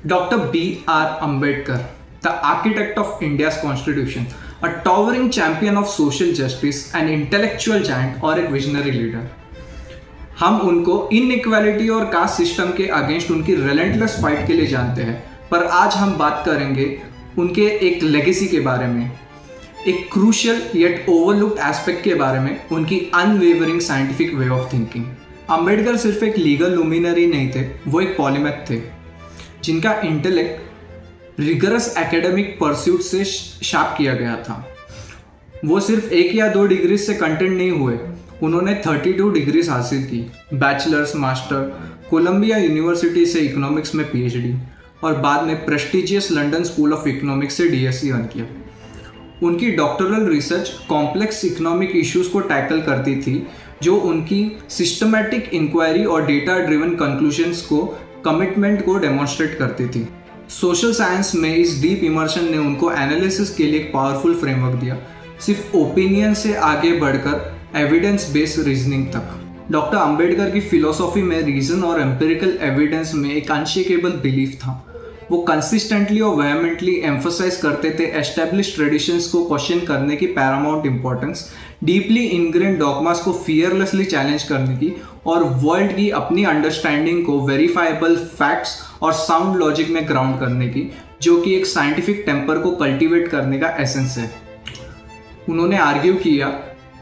Dr. B.R. Ambedkar, the architect of India's constitution, a towering champion of social justice, an intellectual giant और एक visionary leader. हम उनको inequality और caste system के against उनकी relentless fight के लिए जानते हैं, पर आज हम बात करेंगे उनके एक लेगेसी के बारे में, एक क्रूशियल येट ओवरलुक्ड एस्पेक्ट के बारे में, उनकी unwavering scientific way of thinking. Ambedkar सिर्फ एक लीगल लुमिनरी नहीं थे, वो एक पॉलीमैथ थे जिनका इंटेलेक्ट रिगरस एकेडमिक परस्यूट से शार्प किया गया था। वो सिर्फ 1 या 2 डिग्री से कंटेंट नहीं हुए, उन्होंने 32 डिग्रीज हासिल की, बैचलर्स, मास्टर, कोलंबिया यूनिवर्सिटी से इकोनॉमिक्स में पीएचडी और बाद में prestigious London school of economics से डीएससी अर्न किया। उनकी doctoral research complex economic issues को टैकल करती थी, जो उनकी सिस्टमैटिक इंक्वायरी और डेटा ड्रिवन कंक्लूजन्स को कमिटमेंट को डेमोन्स्ट्रेट करती थी। सोशल साइंस में इस डीप इमर्शन ने उनको एनालिसिस के लिए एक पावरफुल फ्रेमवर्क दिया, सिर्फ ओपिनियन से आगे बढ़कर एविडेंस बेस्ड रीजनिंग तक। डॉक्टर अंबेडकर की फिलॉसफी में रीजन और एम्पिरिकल एविडेंस में एक अनशेकेबल बिलीफ था। वो कंसिस्टेंटली और वेहेमेंटली एम्फसाइज करते थे एस्टेब्लिश ट्रेडिशंस को क्वेश्चन करने की Paramount importance, deeply ingrained dogmas को फियरलेसली चैलेंज करने की और वर्ल्ड की अपनी अंडरस्टैंडिंग को वेरीफाइबल फैक्ट्स और साउंड लॉजिक में ग्राउंड करने की, जो कि एक साइंटिफिक टेम्पर को कल्टीवेट करने का एसेंस है। उन्होंने आर्ग्यू किया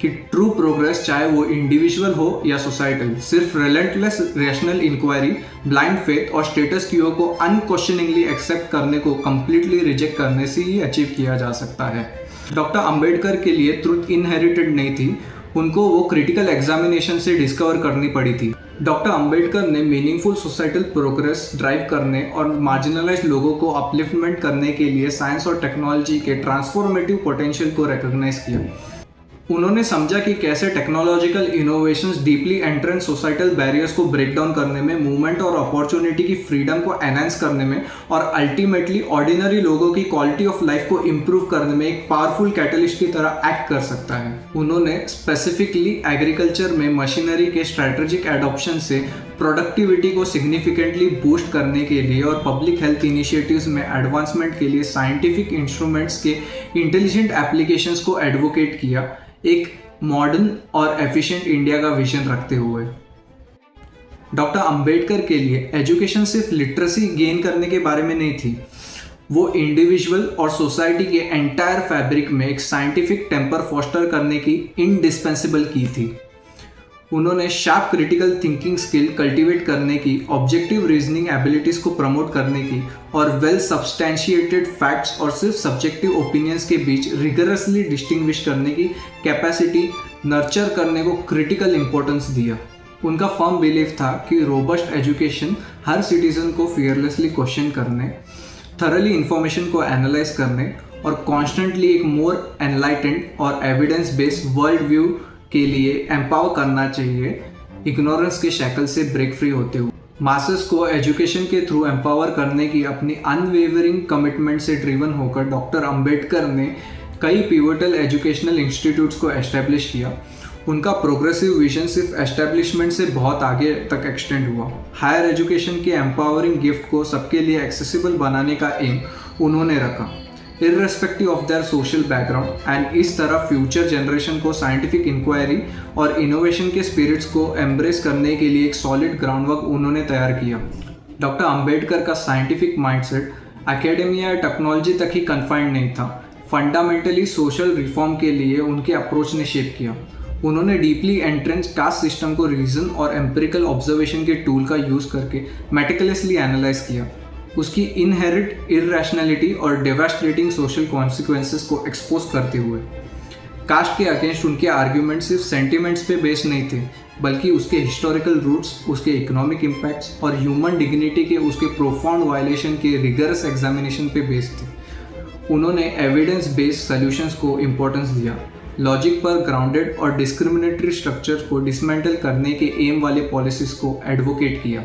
कि ट्रू प्रोग्रेस, चाहे वो इंडिविजुअल हो या सोसाइटल, सिर्फ relentless rational inquiry, blind faith और स्टेटस क्यू को अनक्वेश्चनिंगली एक्सेप्ट करने को कंप्लीटली रिजेक्ट करने से ही अचीव किया जा सकता है। डॉक्टर अंबेडकर के लिए ट्रुथ इनहेरिटेड नहीं थी, उनको वो क्रिटिकल एग्जामिनेशन से डिस्कवर करनी पड़ी थी। डॉक्टर अंबेडकर ने मीनिंगफुल सोसाइटल प्रोग्रेस ड्राइव करने और मार्जिनलाइज्ड लोगों को अपलिफ्टमेंट करने के लिए साइंस और टेक्नोलॉजी के ट्रांसफॉर्मेटिव पोटेंशियल को रिकॉग्नाइज किया। उन्होंने समझा कि कैसे technological innovations deeply entrance societal barriers को ब्रेक डाउन करने में, मूवमेंट और अपॉर्चुनिटी की फ्रीडम को एनहांस करने में और अल्टीमेटली ऑर्डिनरी लोगों की क्वालिटी ऑफ लाइफ को इम्प्रूव करने में एक पावरफुल कैटलिस्ट की तरह एक्ट कर सकता है। उन्होंने स्पेसिफिकली एग्रीकल्चर में मशीनरी के स्ट्रेटेजिक एडॉप्शन से प्रोडक्टिविटी को सिग्निफिकेंटली बूस्ट करने के लिए और पब्लिक हेल्थ इनिशिएटिव्स में एडवांसमेंट के लिए साइंटिफिक इंस्ट्रूमेंट्स के इंटेलिजेंट एप्लीकेशंस को एडवोकेट किया, एक मॉडर्न और एफिशिएंट इंडिया का विजन रखते हुए। डॉक्टर अंबेडकर के लिए एजुकेशन सिर्फ लिटरेसी गेन करने के बारे में नहीं थी, वो इंडिविजुअल और सोसाइटी के एंटायर फैब्रिक में एक साइंटिफिक टेम्पर फॉस्टर करने की इंडिस्पेंसिबल की थी। उन्होंने sharp critical thinking skill cultivate करने की, ऑब्जेक्टिव रीजनिंग एबिलिटीज को प्रमोट करने की और वेल सब्सटैंशिएटेड फैक्ट्स और सिर्फ सब्जेक्टिव ओपिनियंस के बीच रिगरसली डिस्टिंग्विश करने की कैपेसिटी नर्चर करने को क्रिटिकल इंपॉर्टेंस दिया। उनका फर्म बिलीफ था कि रोबस्ट एजुकेशन हर सिटीजन को फियरलेसली क्वेश्चन करने, थरली इंफॉर्मेशन को एनालाइज करने और कॉन्स्टेंटली एक मोर एनलाइटेंड और एविडेंस बेस्ड वर्ल्ड व्यू के लिए एम्पावर करना चाहिए, इग्नोरेंस के शैकल से ब्रेक फ्री होते हुए। मासेस को एजुकेशन के थ्रू एम्पावर करने की अपनी अनवेवरिंग कमिटमेंट से ड्रिवन होकर डॉक्टर अंबेडकर ने कई पिवटल एजुकेशनल इंस्टीट्यूट्स को एस्टेब्लिश किया। उनका प्रोग्रेसिव विजन सिर्फ एस्टेब्लिशमेंट से बहुत आगे तक एक्सटेंड हुआ। हायर एजुकेशन के एम्पावरिंग गिफ्ट को सबके लिए एक्सेसिबल बनाने का एम उन्होंने रखा, irrespective of their social background, and इस तरह फ्यूचर जनरेशन को साइंटिफिक इंक्वायरी और इनोवेशन के स्पिरिट्स को एम्ब्रेस करने के लिए एक सॉलिड ग्राउंडवर्क उन्होंने तैयार किया। डॉक्टर अंबेडकर का साइंटिफिक माइंडसेट एकेडमिया या टेक्नोलॉजी तक ही कन्फाइंड नहीं था, फंडामेंटली सोशल रिफॉर्म के लिए उनके अप्रोच ने शेप किया। उन्होंने डीपली एंट्रेंस कास्ट सिस्टम को रीजन और एम्पिरिकल ऑब्जर्वेशन के टूल का यूज़ करके मेटिकुलसली एनालाइज किया, उसकी इनहेरिट इरैशनैलिटी और डेवास्टेटिंग सोशल कॉन्सिक्वेंसेस को एक्सपोज करते हुए। कास्ट के अगेंस्ट उनके आर्ग्यूमेंट सिर्फ सेंटिमेंट्स पे बेस्ड नहीं थे, बल्कि उसके हिस्टोरिकल रूट्स, उसके इकोनॉमिक इम्पैक्ट्स और ह्यूमन डिग्निटी के उसके प्रोफाउंड वायलेशन के रिगरस एग्जामिनेशन पे बेस्ड थे। उन्होंने एविडेंस बेस्ड सॉल्यूशंस को इम्पोर्टेंस दिया, लॉजिक पर ग्राउंडेड और डिस्क्रिमिनेटरी स्ट्रक्चर को डिसमेंटल करने के एम वाले पॉलिसीज को एडवोकेट किया।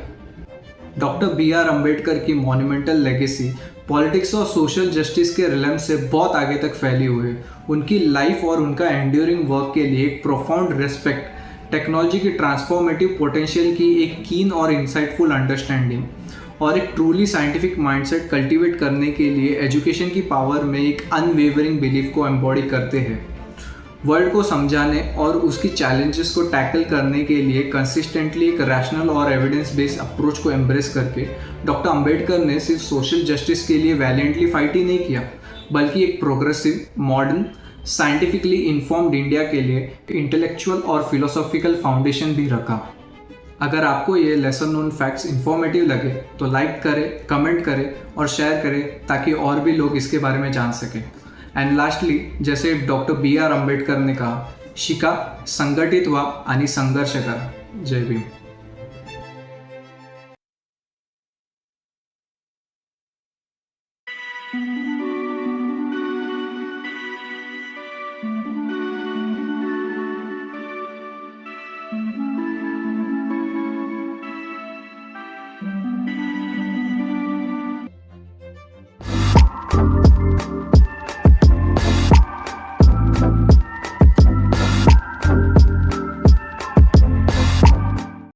Doctor B.R. अंबेडकर की मॉन्यूमेंटल लेगेसी पॉलिटिक्स और सोशल जस्टिस के रिलम से बहुत आगे तक फैली हुई है। उनकी लाइफ और उनका एंड्यूरिंग वर्क के लिए एक प्रोफाउंड रिस्पेक्ट, टेक्नोलॉजी की ट्रांसफॉर्मेटिव पोटेंशियल की एक कीन और इंसाइटफुल अंडरस्टैंडिंग और एक ट्रूली साइंटिफिक माइंडसेट कल्टीवेट करने के लिए एजुकेशन की पावर में एक अनवेवरिंग बिलीफ को एम्बॉडी करते हैं। वर्ल्ड को समझाने और उसकी चैलेंजेस को टैकल करने के लिए कंसिस्टेंटली एक रैशनल और एविडेंस बेस्ड अप्रोच को एम्ब्रेस करके डॉक्टर अंबेडकर ने सिर्फ सोशल जस्टिस के लिए वैलेंटली फाइट ही नहीं किया, बल्कि एक progressive, modern, scientifically informed India के लिए इंटेलेक्चुअल और फिलोसॉफिकल फाउंडेशन भी रखा। अगर आपको ये लेसन नोन फैक्ट्स इन्फॉर्मेटिव लगे तो लाइक करें, कमेंट करें और शेयर करें ताकि और भी लोग इसके बारे में जान सकें। एंड लास्टली, जैसे डॉक्टर BR आंबेडकर ने कहा, शिका, संघटित व्हा आणि संघर्ष करा। जय भीम।